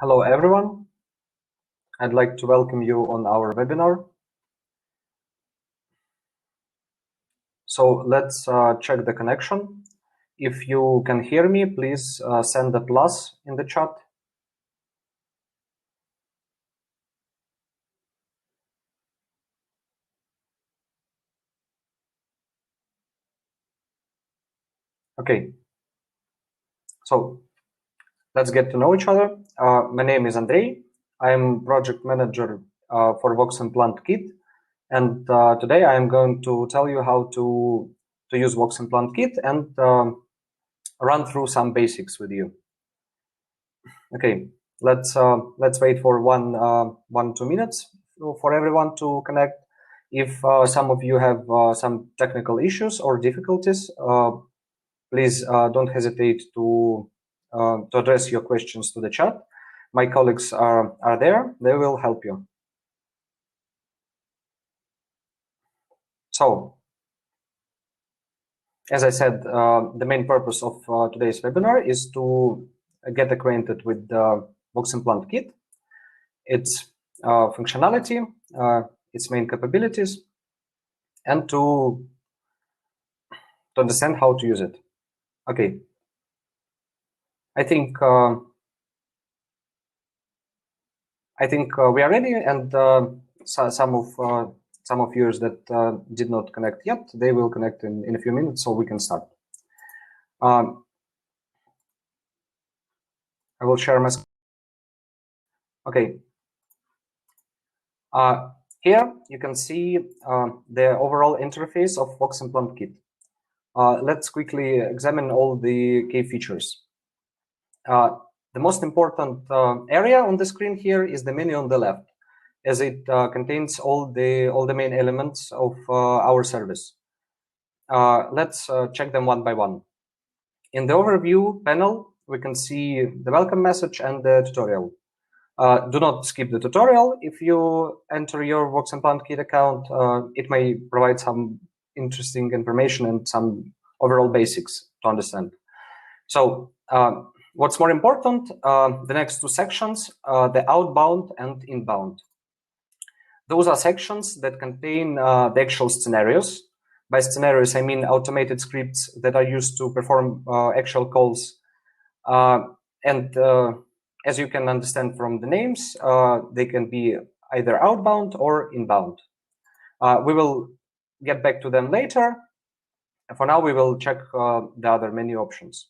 Hello everyone, I'd like to welcome you on our webinar. So let's check the connection. If you can hear me, please send a plus in the chat. Okay, so let's get to know each other. My name is Andrei. I'm project manager for Voximplant Kit, and today I am going to tell you how to use Voximplant Kit and run through some basics with you. Okay, let's wait for 2 minutes for everyone to connect. If some of you have some technical issues or difficulties, please don't hesitate to address your questions to the chat. My colleagues are there; they will help you. So, as I said, the main purpose of today's webinar is to get acquainted with the Voximplant Kit, its functionality, its main capabilities, and to understand how to use it. Okay, I think we are ready, and some of viewers that did not connect yet, they will connect in a few minutes, so we can start. I will share my screen. Okay. Here you can see the overall interface of Voximplant Kit. Let's quickly examine all the key features. The most important area on the screen here is the menu on the left, as it contains all the main elements of our service. Let's check them one by one. In the overview panel, we can see the welcome message and the tutorial. Do not skip the tutorial. If you enter your Voximplant Kit account, it may provide some interesting information and some overall basics to understand. So what's more important, the next two sections, the outbound and inbound. Those are sections that contain the actual scenarios. By scenarios, I mean automated scripts that are used to perform actual calls. And as you can understand from the names, they can be either outbound or inbound. We will get back to them later. For now, we will check the other menu options.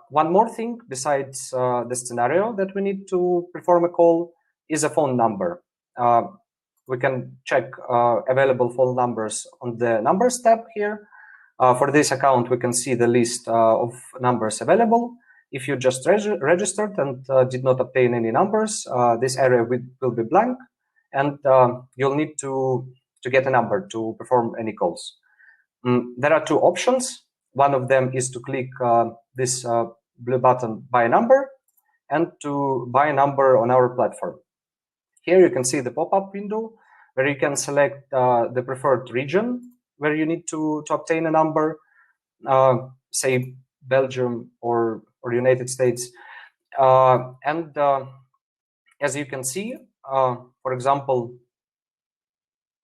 One more thing besides the scenario that we need to perform a call is a phone number. We can check available phone numbers on the Numbers tab here. For this account, we can see the list of numbers available. If you just registered and did not obtain any numbers, this area will be blank, and you'll need to get a number to perform any calls. There are two options. One of them is to click this blue button, Buy a Number, and to buy a number on our platform. Here you can see the pop-up window where you can select the preferred region where you need to obtain a number, say Belgium or United States. And as you can see, for example,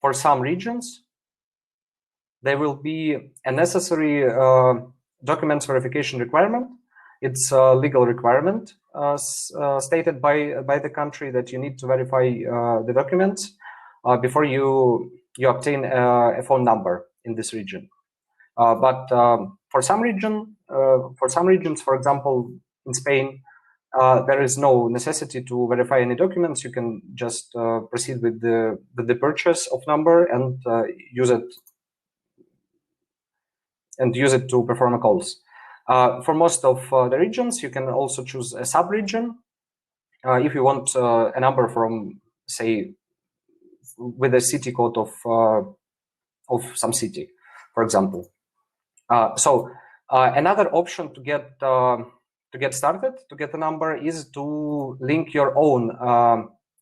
for some regions, there will be a necessary documents verification requirement. It's a legal requirement stated by the country that you need to verify the documents before you obtain a phone number in this region. But for some regions, for example, in Spain, there is no necessity to verify any documents. You can just proceed with the purchase of number and use it to perform calls. For most of the regions, you can also choose a sub-region if you want a number from, say, with a city code of some city, for example. So another option to get started, to get a number, is to link your own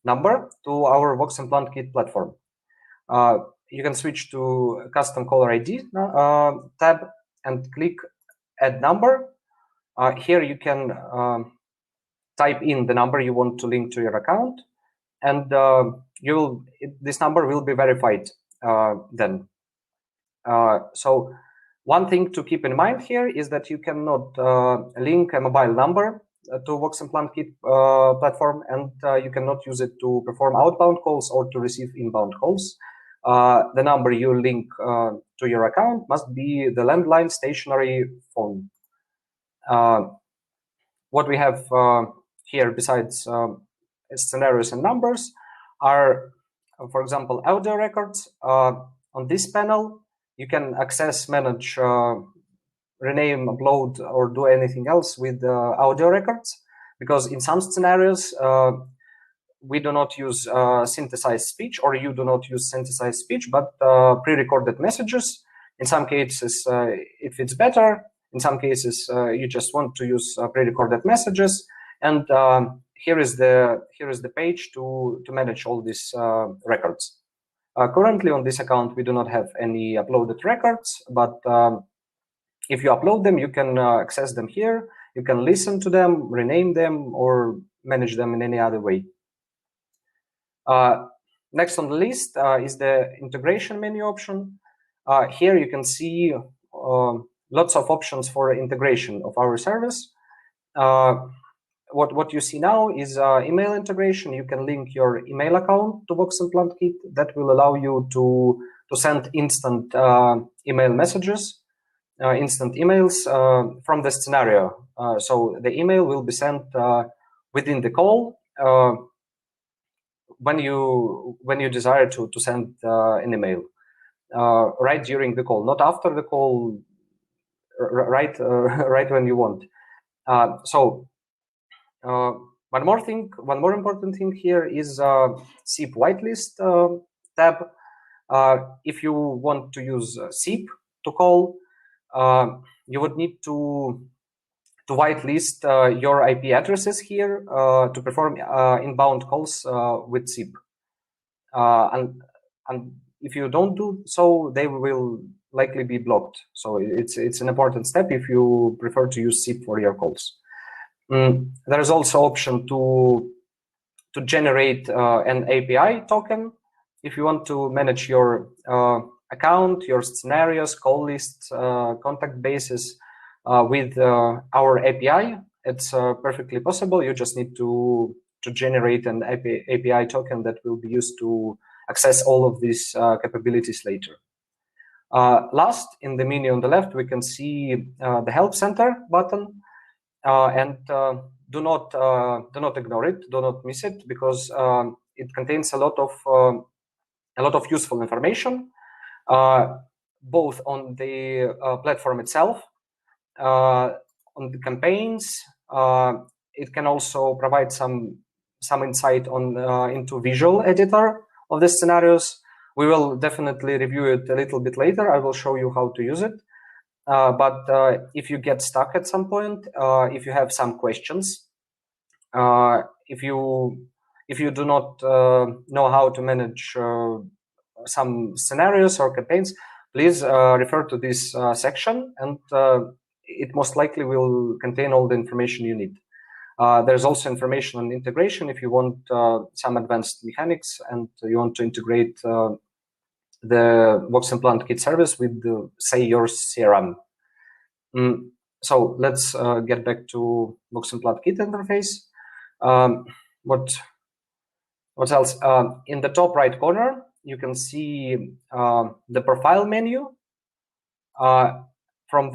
number to our Voximplant Kit platform. You can switch to Custom Caller ID tab and click Add Number. Here you can type in the number you want to link to your account, and this number will be verified then. So one thing to keep in mind here is that you cannot link a mobile number to Voximplant Kit platform, and you cannot use it to perform outbound calls or to receive inbound calls. The number you link to your account must be the landline stationary phone. What we have here, besides scenarios and numbers, are, for example, audio records. On this panel, you can access, manage, rename, upload, or do anything else with audio records, because in some scenarios, we do not use synthesized speech, or you do not use synthesized speech, but pre-recorded messages. In some cases, it fits better. In some cases, you just want to use pre-recorded messages. And here is the page to manage all these records. Currently on this account, we do not have any uploaded records, but if you upload them, you can access them here. You can listen to them, rename them, or manage them in any other way. Next on the list is the integration menu option. Here you can see lots of options for integration of our service. What you see now is email integration. You can link your email account to Voximplant Kit. That will allow you to send instant email messages, instant emails from the scenario. So the email will be sent within the call when you desire to send an email, right during the call, not after the call, right when you want. One more important thing here is SIP Whitelist tab. If you want to use SIP to call, you would need to whitelist your IP addresses here to perform inbound calls with SIP. And if you don't do so, they will likely be blocked. So it's an important step if you prefer to use SIP for your calls. There is also option to generate an API token if you want to manage your account, your scenarios, call lists, contact bases with our API. It's perfectly possible. You just need to generate an API token that will be used to access all of these capabilities later. Last, in the menu on the left, we can see the Help Center button. And do not ignore it, do not miss it, because it contains a lot of useful information, both on the platform itself, on the campaigns. It can also provide some insight on into visual editor of the scenarios. We will definitely review it a little bit later. I will show you how to use it. But if you get stuck at some point, if you have some questions, if you do not know how to manage some scenarios or campaigns, please refer to this section, and it most likely will contain all the information you need. There's also information on integration if you want some advanced mechanics and you want to integrate the Voximplant Kit service with, say, your CRM. So let's get back to Voximplant Kit interface. What else? In the top right corner, you can see the profile menu. From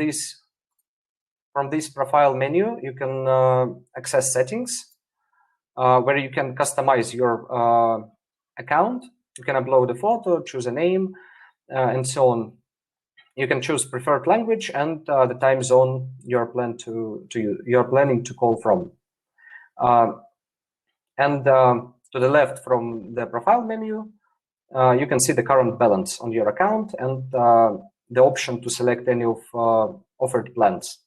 this profile menu, you can access settings where you can customize your account. You can upload a photo, choose a name, and so on. You can choose preferred language and the time zone you're planning to call from. And to the left from the profile menu, you can see the current balance on your account and the option to select any of offered plans.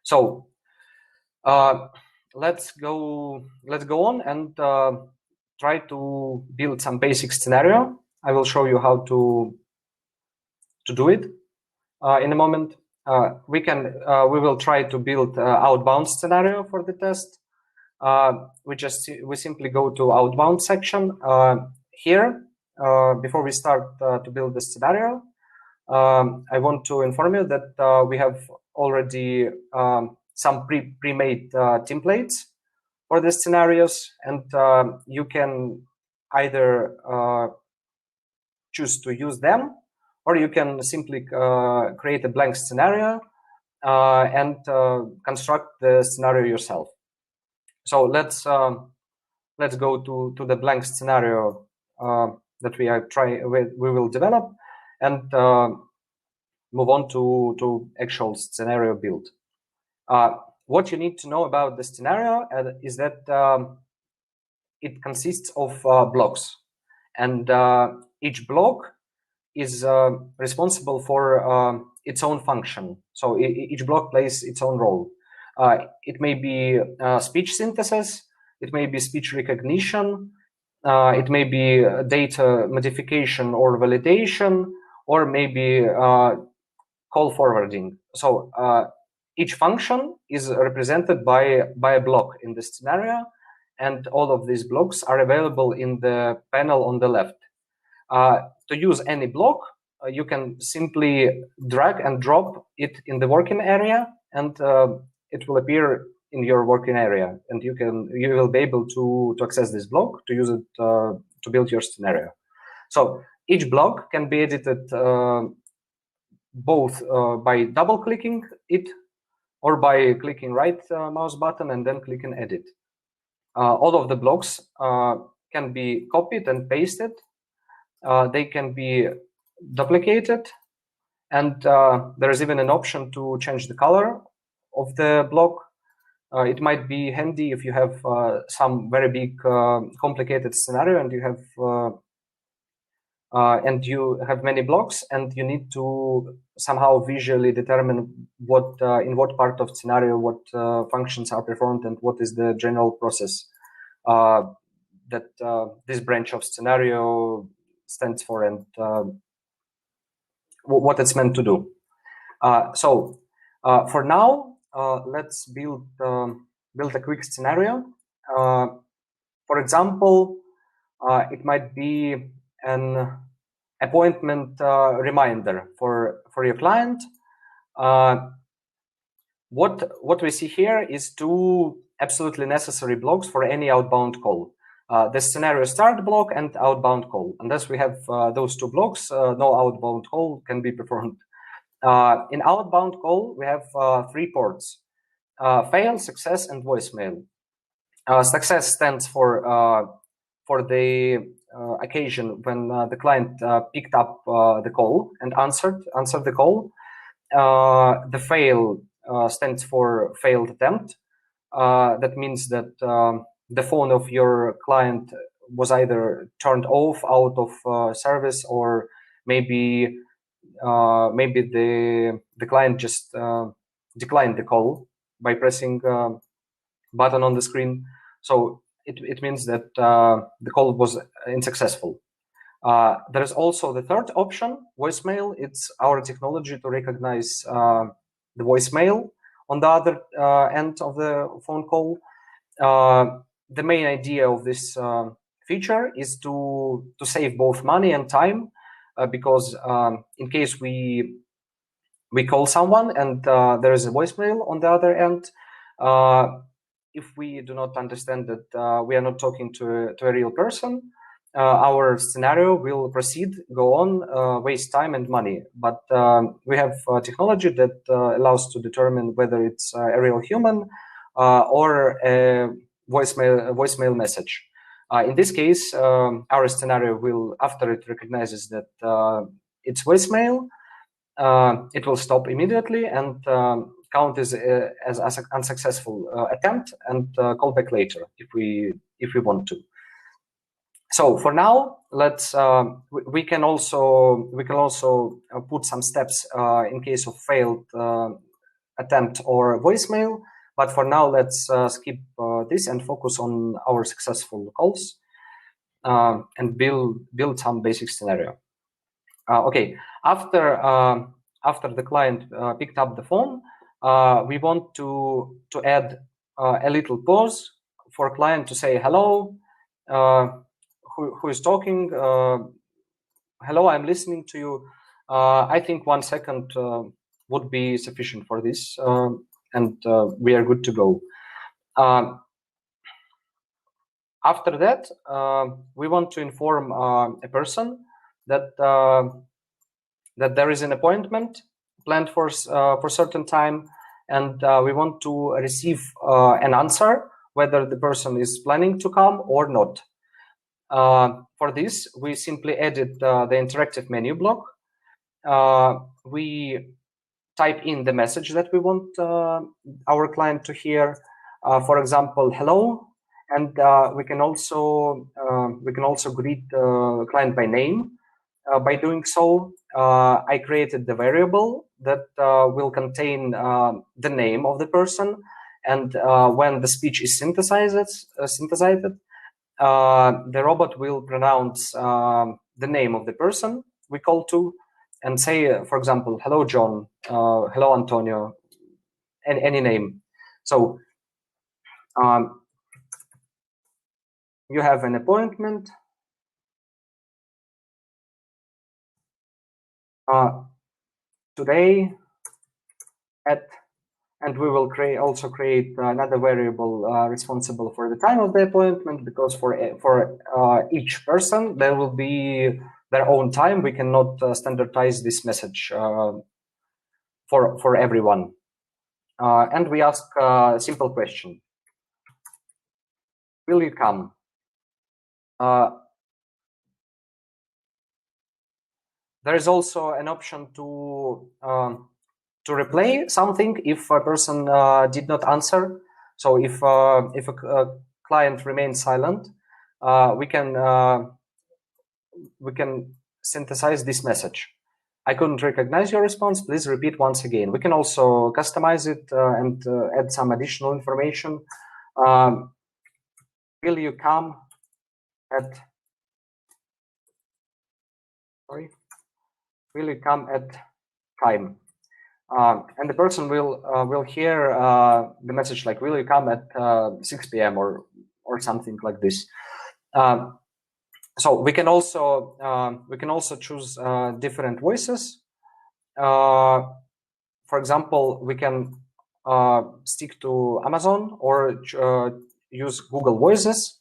So let's go on and try to build some basic scenario. I will show you how to do it in a moment. We will try to build outbound scenario for the test. we simply go to outbound section. Here, before we start to build the scenario, I want to inform you that we have already some pre-made templates for the scenarios, and you can either choose to use them, or you can simply create a blank scenario and construct the scenario yourself. So let's go to the blank scenario that we will develop, and move on to actual scenario build. What you need to know about the scenario is that it consists of blocks, and each block is responsible for its own function. So each block plays its own role. It may be speech synthesis, it may be speech recognition, it may be data modification or validation, or maybe call forwarding. So each function is represented by a block in this scenario, and all of these blocks are available in the panel on the left. To use any block, you can simply drag and drop it in the working area, and it will appear in your working area, and you will be able to access this block, to use it to build your scenario. So each block can be edited both by double clicking it, or by clicking right mouse button and then clicking edit. All of the blocks can be copied and pasted. They can be duplicated, and there is even an option to change the color of the block. It might be handy if you have some very big complicated scenario, and you have many blocks, and you need to somehow visually determine what in what part of scenario what functions are performed, and what is the general process that this branch of scenario stands for, and what it's meant to do. So for now, let's build a quick scenario. For example, it might be an appointment reminder for your client. What we see here is two absolutely necessary blocks for any outbound call. The scenario start block and outbound call. Unless we have those two blocks, no outbound call can be performed. In outbound call, we have 3 ports: fail, success, and voicemail. Success stands for the occasion when the client picked up the call and answered the call. The fail stands for failed attempt. That means that the phone of your client was either turned off, out of service, or maybe the client just declined the call by pressing button on the screen. So it means that the call was unsuccessful. There is also the third option, voicemail. It's our technology to recognize the voicemail on the other end of the phone call. The main idea of this feature is to save both money and time, because in case we call someone and there is a voicemail on the other end, if we do not understand that we are not talking to a real person, our scenario will proceed, go on, waste time and money. But we have technology that allows to determine whether it's a real human or a voicemail message. In this case, our scenario will, after it recognizes that it's voicemail, it will stop immediately and count as an unsuccessful attempt, and call back later if we want to. So for now, let's we can also put some steps in case of failed attempt or voicemail. But for now, let's skip this and focus on our successful calls and build some basic scenario. Okay, after the client picked up the phone, we want to add a little pause for client to say hello, who is talking, hello, I'm listening to you. I think 1 second would be sufficient for this, and we are good to go. After that, we want to inform a person that that there is an appointment planned for certain time, and we want to receive an answer whether the person is planning to come or not. For this, we simply edit the interactive menu block. We type in the message that we want our client to hear. For example, hello, and we can also greet the client by name. By doing so, I created the variable that will contain the name of the person, and when the speech is synthesized, the robot will pronounce the name of the person we call to, and say, for example, hello, John, hello, Antonio, any name. So you have an appointment. Today at, and we will also create another variable responsible for the time of the appointment, because for each person there will be their own time. We cannot standardize this message for everyone. And we ask a simple question: will you come? There is also an option to replay something if a person did not answer. So if a client remains silent, we can synthesize this message: I couldn't recognize your response, please repeat once again. We can also customize it and add some additional information. Will you come at, sorry, will you come at time? And the person will hear the message like, will you come at 6 p.m. or something like this. So we can also choose different voices. For example, we can stick to Amazon or use Google Voices.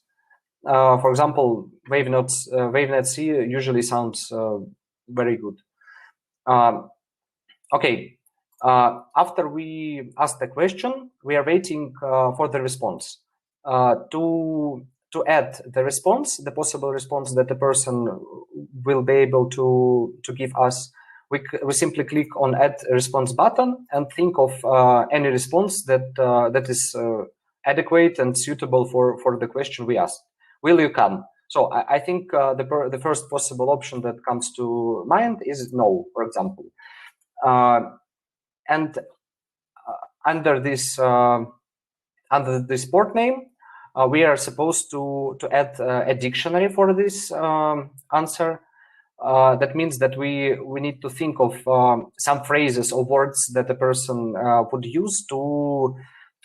For example, WaveNet C usually sounds very good. Okay. After we ask the question, we are waiting for the response. To add the response, the possible response that the person will be able to give us, we simply click on Add a Response button and think of any response that is adequate and suitable for the question we asked. Will you come? So I think the first possible option that comes to mind is no, for example. And under this port name, we are supposed to add a dictionary for this answer. That means that we need to think of some phrases or words that the person would use to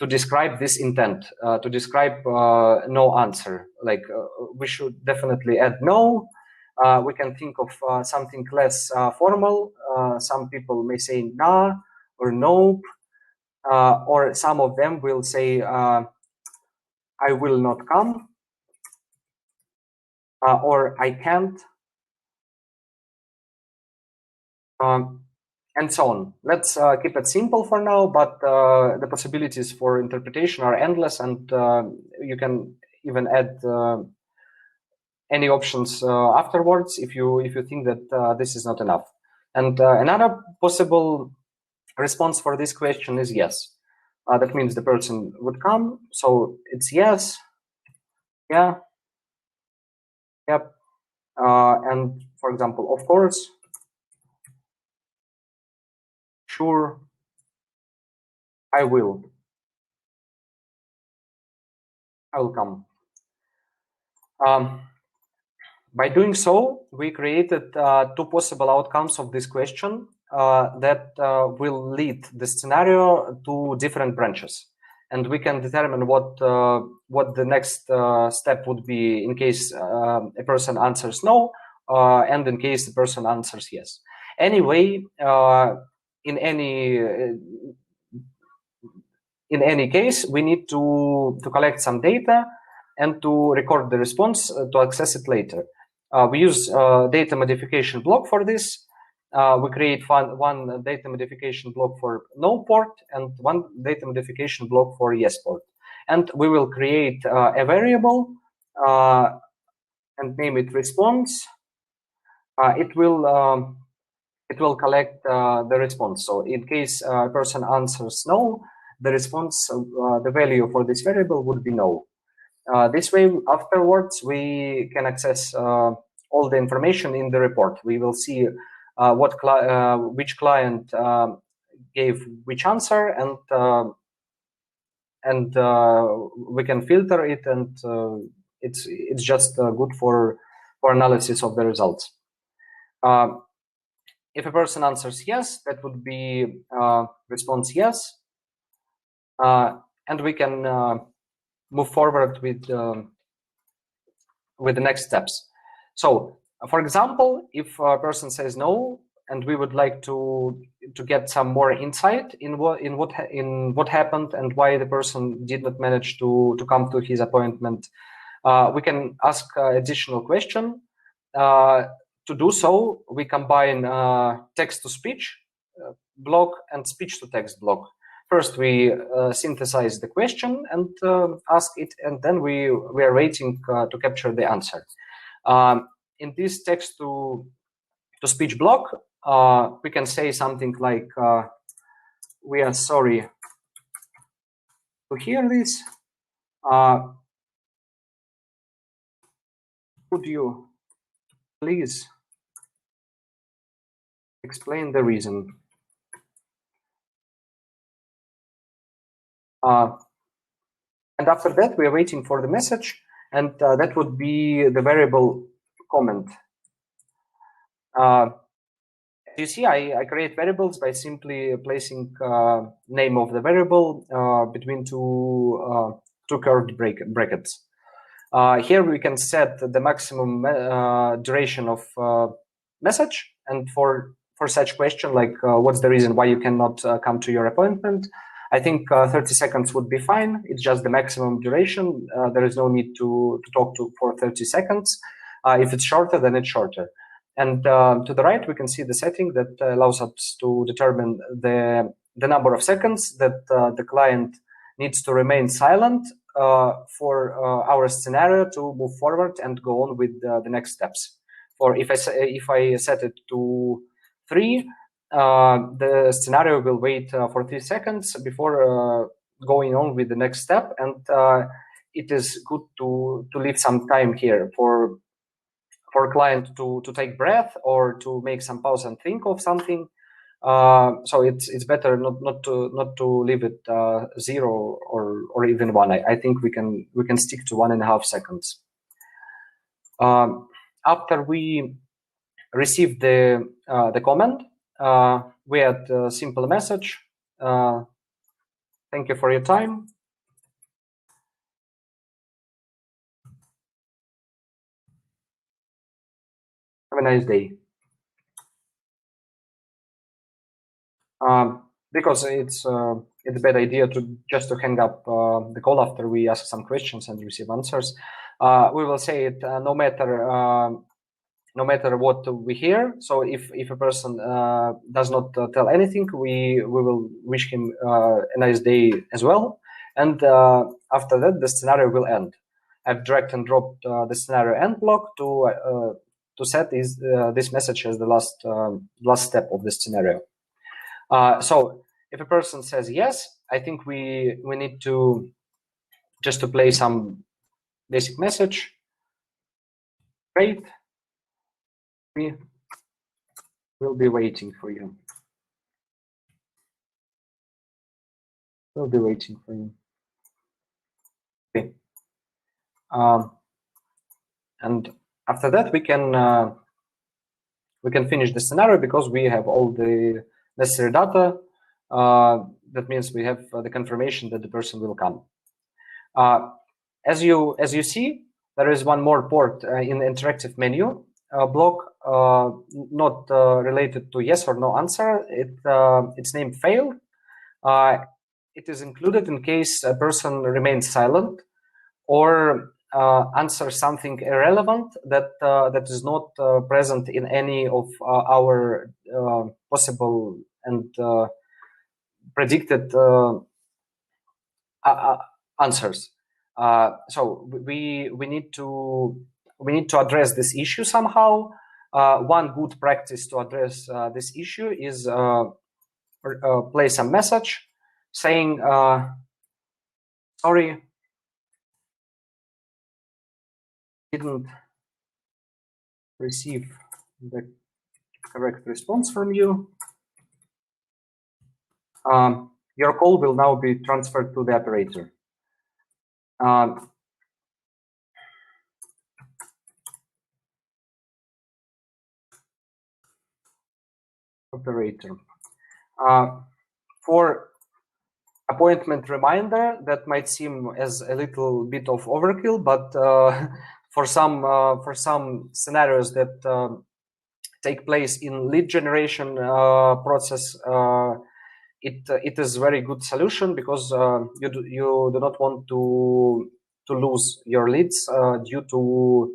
describe this intent, to describe no answer. Like we should definitely add no. We can think of something less formal. Some people may say nah or nope, or some of them will say I will not come, or I can't, and so on. Let's keep it simple for now, but the possibilities for interpretation are endless, and you can even add any options afterwards if you think that this is not enough. And another possible response for this question is yes. That means the person would come, so it's yes, yeah, yep, and for example, of course, sure, I will come. By doing so, we created two possible outcomes of this question that will lead the scenario to different branches. and we can determine what the next step would be in case a person answers no, and in case the person answers yes. Anyway, in any case, we need to collect some data and to record the response to access it later. We use data modification block for this. We create one data modification block for no port and one data modification block for yes port. And we will create a variable and name it response. It will collect the response. So in case a person answers no, the response, the value for this variable would be no. This way, afterwards, we can access all the information in the report. We will see which client gave which answer, and we can filter it, and it's just good for analysis of the results. If a person answers yes, that would be response yes, and we can move forward with the next steps. So, for example, if a person says no, and we would like to get some more insight in what happened and why the person did not manage to come to his appointment, we can ask additional question. To do so, we combine text-to-speech block and speech-to-text block. First, we synthesize the question and ask it, and then we are waiting to capture the answer. In this text-to-speech block, we can say something like, "We are sorry to hear this. Could you please explain the reason?" And after that, we are waiting for the message, and that would be the variable comment. You see, I create variables by simply placing name of the variable between two curved brackets. Here we can set the maximum duration of message, and for such question like what's the reason why you cannot come to your appointment, I think 30 seconds would be fine. It's just the maximum duration. There is no need to talk for 30 seconds. If it's shorter, then it's shorter. And to the right, we can see the setting that allows us to determine the number of seconds that the client needs to remain silent for our scenario to move forward and go on with the next steps. For if I set it to 3, the scenario will wait for 3 seconds before going on with the next step, and it is good to leave some time here for client to take breath or to make some pause and think of something. So it's better not to leave it 0 or even 1. I think we can stick to 1.5 seconds. After we receive the comment, we add a simple message. Thank you for your time. Have a nice day. Because it's a bad idea to hang up the call after we ask some questions and receive answers. We will say it no matter what we hear. So if a person does not tell anything, we will wish him a nice day as well. And after that, the scenario will end. I've dragged and dropped the scenario end block to set this message as the last step of the scenario. So if a person says yes, I think we need to play some basic message. Great. We will be waiting for you. We'll be waiting for you. Okay. And after that, we can finish the scenario because we have all the necessary data That means we have the confirmation that the person will come. As you see, there is one more port in the interactive menu block, not related to yes or no answer. It's named failed. It is included in case a person remains silent or answers something irrelevant that is not present in any of our possible and predicted answers. So we need to address this issue somehow. One good practice to address this issue is place a message saying, sorry, didn't receive the correct response from you. Your call will now be transferred to the operator. Operator. For appointment reminder, that might seem as a little bit of overkill, but for some scenarios that take place in lead generation process, it is very good solution, because you do not want to lose your leads due to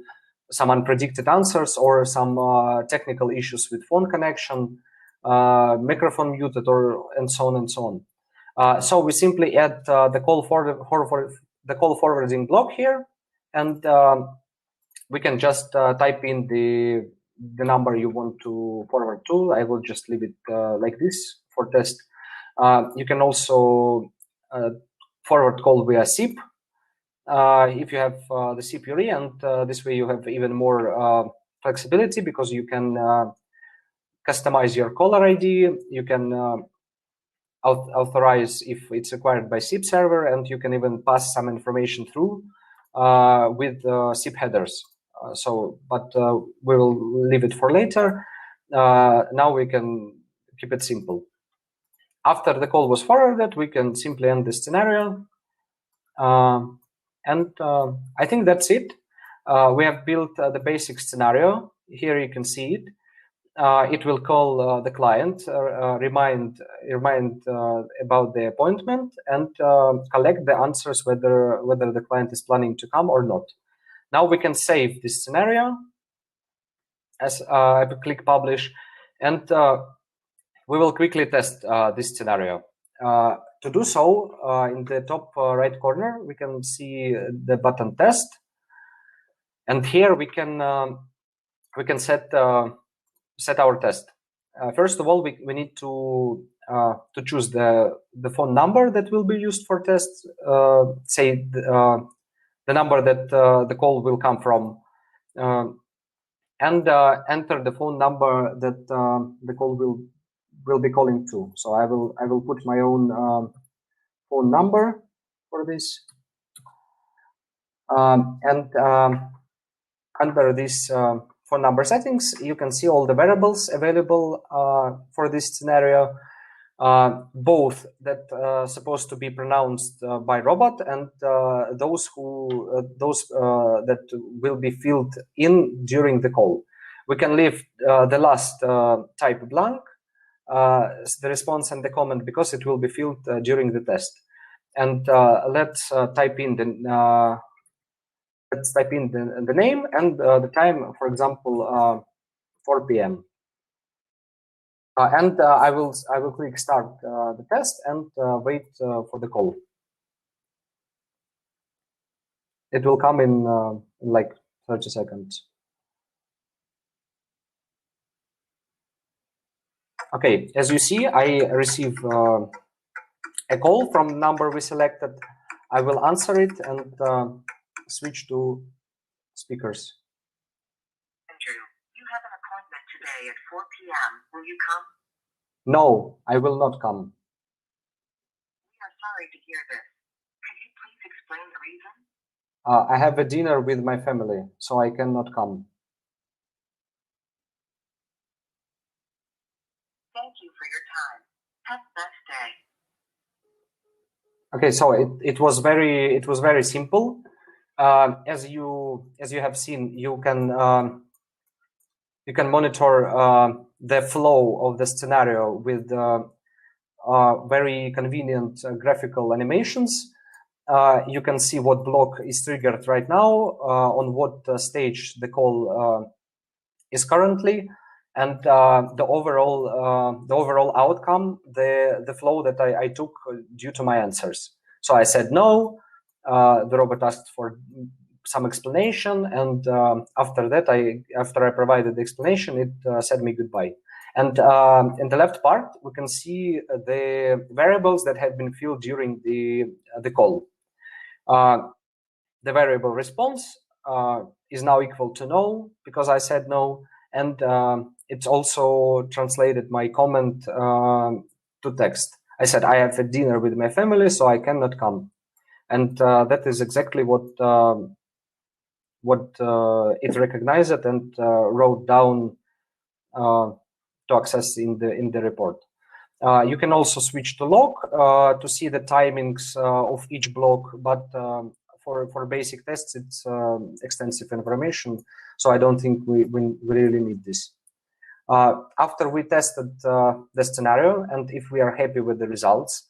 some unpredicted answers or some technical issues with phone connection, microphone muted, and so on and so on. So we simply add the call forwarding block here, and we can just type in the number you want to forward to. I will just leave it like this for test. You can also forward call via SIP if you have the SIP URI, and this way you have even more flexibility, because you can customize your caller ID. You can authorize if it's required by SIP server, and you can even pass some information through with SIP headers. But we will leave it for later. Now we can keep it simple. After the call was forwarded, we can simply end this scenario. And I think that's it. We have built the basic scenario. Here you can see it. It will call the client, remind about the appointment, and collect the answers whether the client is planning to come or not. Now we can save this scenario as I will click publish, and we will quickly test this scenario. To do so, in the top right corner, we can see the button test, and here we can set our test. First of all, we need to choose the phone number that will be used for test. Say the number that the call will come from, and enter the phone number that the call will be calling to. So I will put my own phone number for this, and under this phone number settings, you can see all the variables available for this scenario, both that supposed to be pronounced by robot, and those that will be filled in during the call. We can leave the last type blank, the response and the comment, because it will be filled during the test. And let's type in the name and the time, for example, 4 p.m. And I will click start the test and wait for the call. It will come in like 30 seconds. Okay, as you see, I receive a call from the number we selected. I will answer it and switch to speakers. Andrew, you have an appointment today at 4 p.m. Will you come? No, I will not come. We are sorry to hear this. Could you please explain the reason? I have a dinner with my family, so I cannot come. Thank you for your time. Have a nice day. Okay, so it was very simple. As you have seen, you can monitor the flow of the scenario with very convenient graphical animations. You can see what block is triggered right now, on what stage the call is currently, and the overall outcome, the flow that I took due to my answers. So I said no. The robot asked for some explanation, and after that, after I provided the explanation, it said me goodbye. And in the left part, we can see the variables that had been filled during the call. The variable response is now equal to no because I said no, and it's also translated my comment to text. I said I have a dinner with my family, so I cannot come, and that is exactly what it recognized and wrote down to access in the report. You can also switch to log to see the timings of each block, but for basic tests, it's extensive information, so I don't think we really need this. After we tested the scenario, and if we are happy with the results,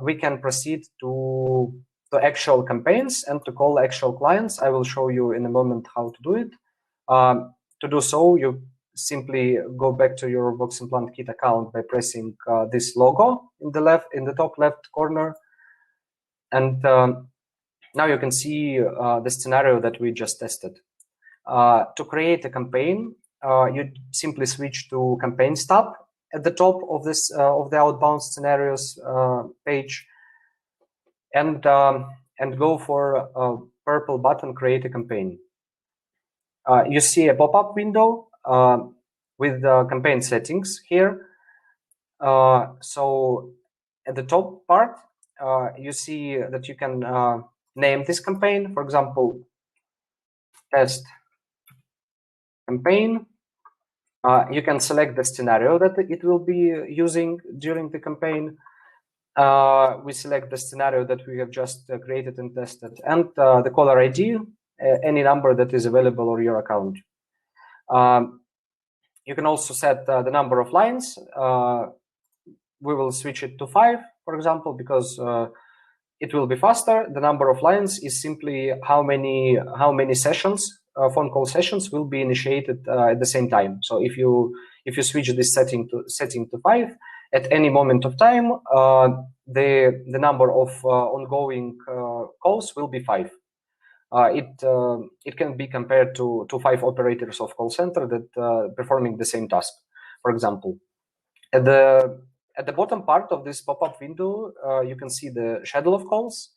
we can proceed to actual campaigns and to call actual clients. I will show you in a moment how to do it. To do so, you simply go back to your Voximplant Kit account by pressing this logo in the top left corner, and now you can see the scenario that we just tested. To create a campaign, you simply switch to Campaigns tab at the top of this of the Outbound Scenarios page, and go for a purple button, Create a Campaign. You see a pop-up window with campaign settings here. So at the top part, you see that you can name this campaign, for example, test campaign. You can select the scenario that it will be using during the campaign. We select the scenario that we have just created and tested, and the caller ID, any number that is available on your account. You can also set the number of lines. We will switch it to 5, for example, because it will be faster. The number of lines is simply how many sessions, phone call sessions, will be initiated at the same time. So if you switch this setting to 5, at any moment of time, the number of ongoing calls will be 5. It can be compared to 5 operators of call center that performing the same task. For example, at the bottom part of this pop-up window, you can see the schedule of calls.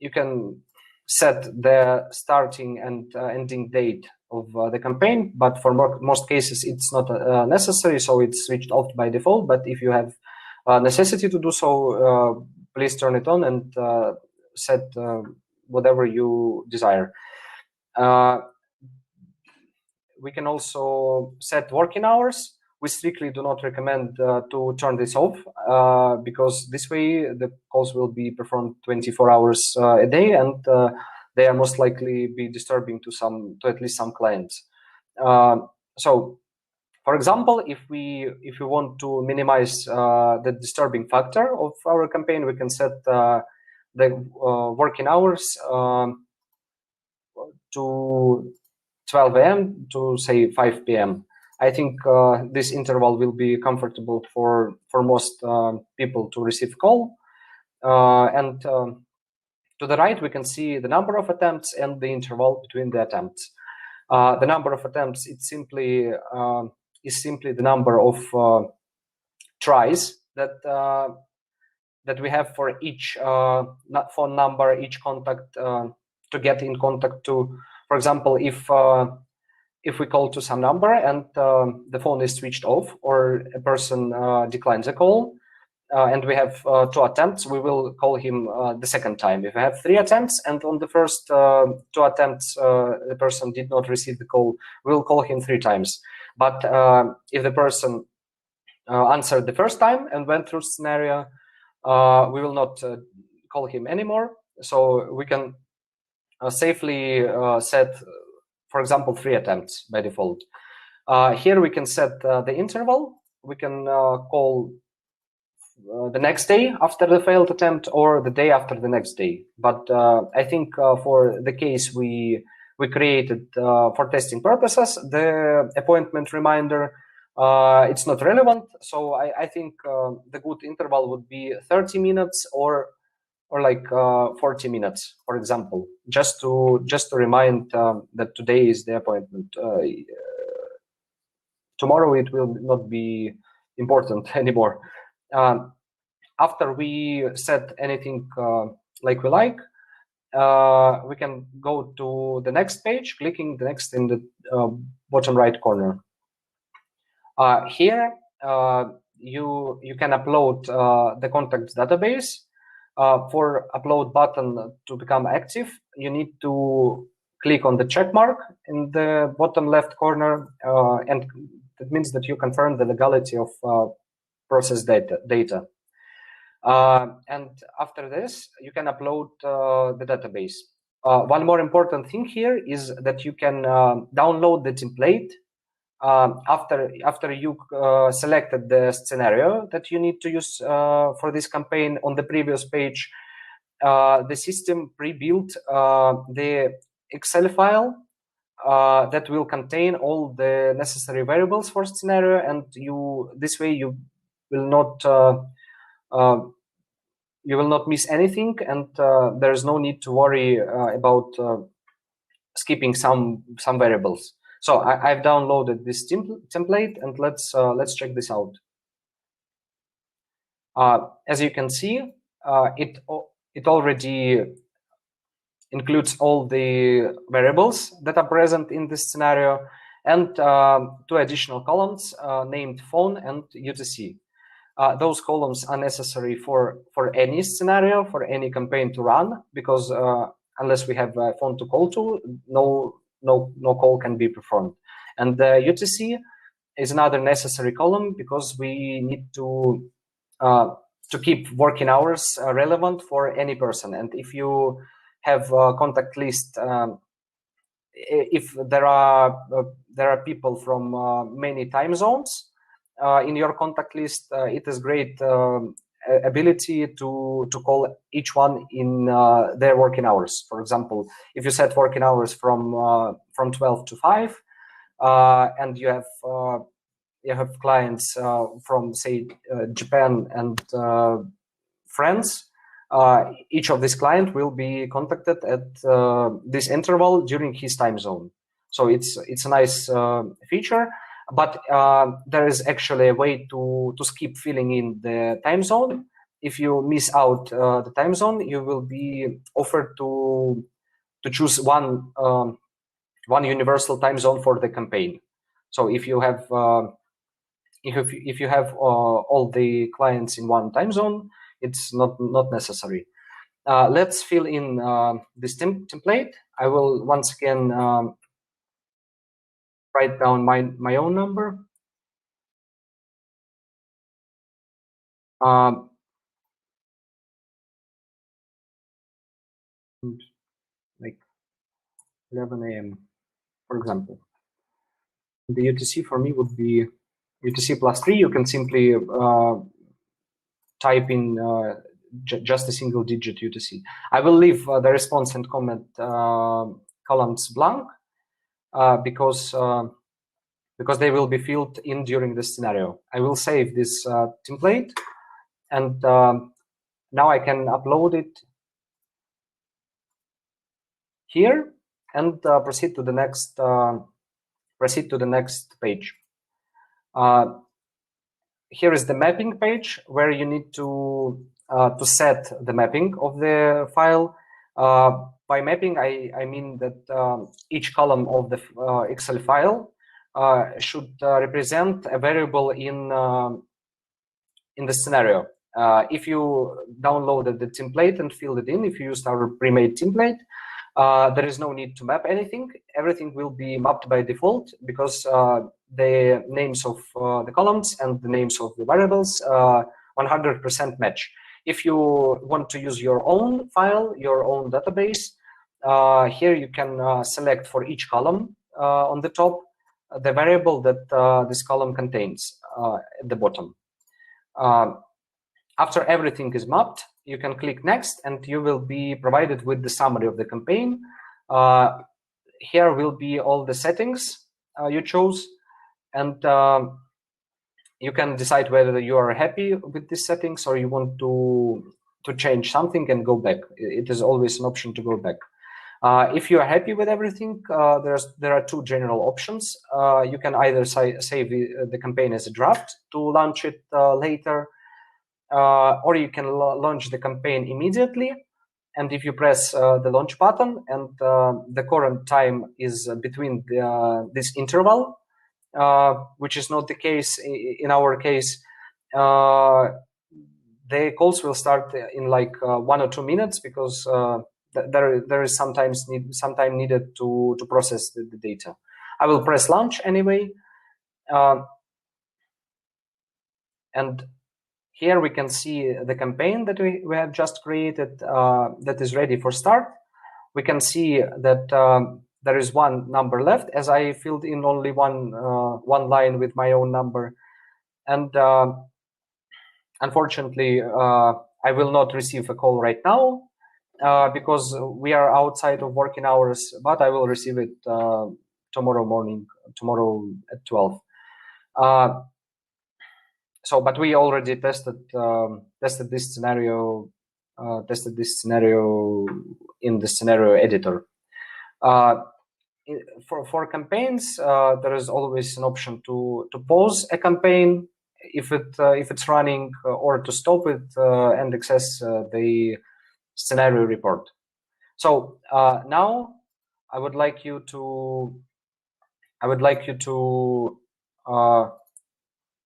You can set the starting and ending date of the campaign, but for most cases it's not necessary, so it's switched off by default. But if you have necessity to do so, please turn it on and set whatever you desire. We can also set working hours. We strictly do not recommend to turn this off because this way the calls will be performed 24 hours a day, and they are most likely be disturbing to at least some clients. So, for example, if we want to minimize the disturbing factor of our campaign, we can set the working hours to 12 a.m. to say 5 p.m. I think this interval will be comfortable for most people to receive call. And to the right, we can see the number of attempts and the interval between the attempts. The number of attempts is simply the number of tries that we have for each phone number, each contact to get in contact to. For example, if we call to some number and the phone is switched off, or a person declines a call, and we have 2 attempts, we will call him the second time. If we have 3 attempts and on the first 2 attempts the person did not receive the call, we will call him 3 times. But if the person answered the first time and went through scenario, we will not call him anymore. So we can safely set, for example, 3 attempts by default. Here we can set the interval. We can call the next day after the failed attempt or the day after the next day. But I think for the case we created for testing purposes, the appointment reminder, it's not relevant. So I think the good interval would be 30 minutes or like 40 minutes, for example, just to remind that today is the appointment. Tomorrow it will not be important anymore. After we set anything like we like, we can go to the next page, clicking the next in the bottom right corner. Here you can upload the contacts database. For upload button to become active, you need to click on the check mark in the bottom left corner, and that means that you confirm the legality of processed data. And after this, you can upload the database. One more important thing here is that you can download the template after you selected the scenario that you need to use for this campaign. On the previous page, the system pre-built the Excel file that will contain all the necessary variables for scenario, and this way you will not miss anything, and there is no need to worry about skipping some variables. So I've downloaded this template, and let's check this out. As you can see, it already includes all the variables that are present in this scenario, and 2 additional columns named phone and UTC. Those columns are necessary for any scenario, for any campaign to run, because unless we have a phone to call to, no call can be performed. And the UTC is another necessary column because we need to keep working hours relevant for any person. And if you have a contact list, if there are people from many time zones in your contact list, it is great ability to call each one in their working hours. For example, if you set working hours from 12 to 5, and you have clients from, say, Japan and France, each of these clients will be contacted at this interval during his time zone. So it's a nice feature. But there is actually a way to skip filling in the time zone. If you miss out the time zone, you will be offered to choose one universal time zone for the campaign. So if you have if you have all the clients in one time zone, it's not necessary. Let's fill in this template. I will once again write down my own number. Like 11 a.m., for example. The UTC for me would be UTC +3. You can simply type in just a single digit UTC. I will leave the response and comment columns blank because they will be filled in during this scenario. I will save this template, and now I can upload it here and proceed to the next page. Here is the mapping page where you need to set the mapping of the file. By mapping, I mean that each column of the Excel file should represent a variable in the scenario. If you downloaded the template and filled it in, if you used our pre-made template, there is no need to map anything. Everything will be mapped by default because the names of the columns and the names of the variables 100% match. If you want to use your own file, your own database, here you can select for each column on the top the variable that this column contains at the bottom. After everything is mapped, you can click next and you will be provided with the summary of the campaign. Here will be all the settings you chose, and you can decide whether you are happy with these settings or you want to change something and go back. It is always an option to go back. If you are happy with everything, there are two general options. You can either save the campaign as a draft to launch it later, or you can launch the campaign immediately. And if you press the launch button and the current time is between this interval, which is not the case in our case, the calls will start in like 1 or 2 minutes, because there is some time needed to process the data. I will press launch anyway, and here we can see the campaign that we have just created that is ready for start. We can see that there is one number left, as I filled in only one line with my own number. And unfortunately, I will not receive a call right now because we are outside of working hours, but I will receive it tomorrow morning, tomorrow at 12. But we already tested this scenario in the scenario editor. For campaigns, there is always an option to pause a campaign if it's running, or to stop it and access the scenario report. So now I would like you to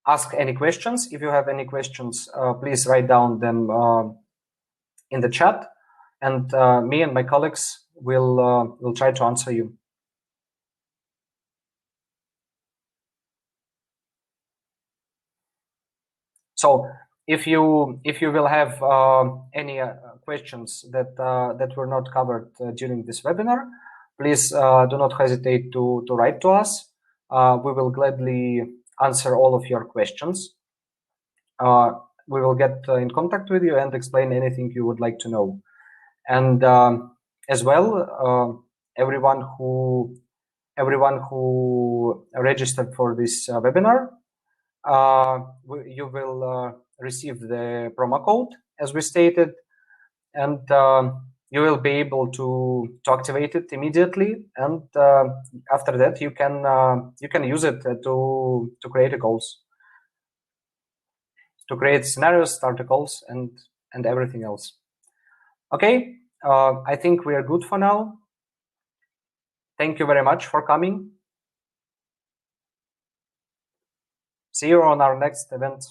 ask any questions. If you have any questions, please write down them in the chat, and me and my colleagues will try to answer you. So if you will have any questions that were not covered during this webinar, please do not hesitate to write to us. We will gladly answer all of your questions. We will get in contact with you and explain anything you would like to know. And as well, everyone who registered for this webinar, you will receive the promo code as we stated, and you will be able to activate it immediately. And after that, you can use it to create goals, to create scenarios, start calls, and everything else. Okay, I think we are good for now. Thank you very much for coming. See you on our next event.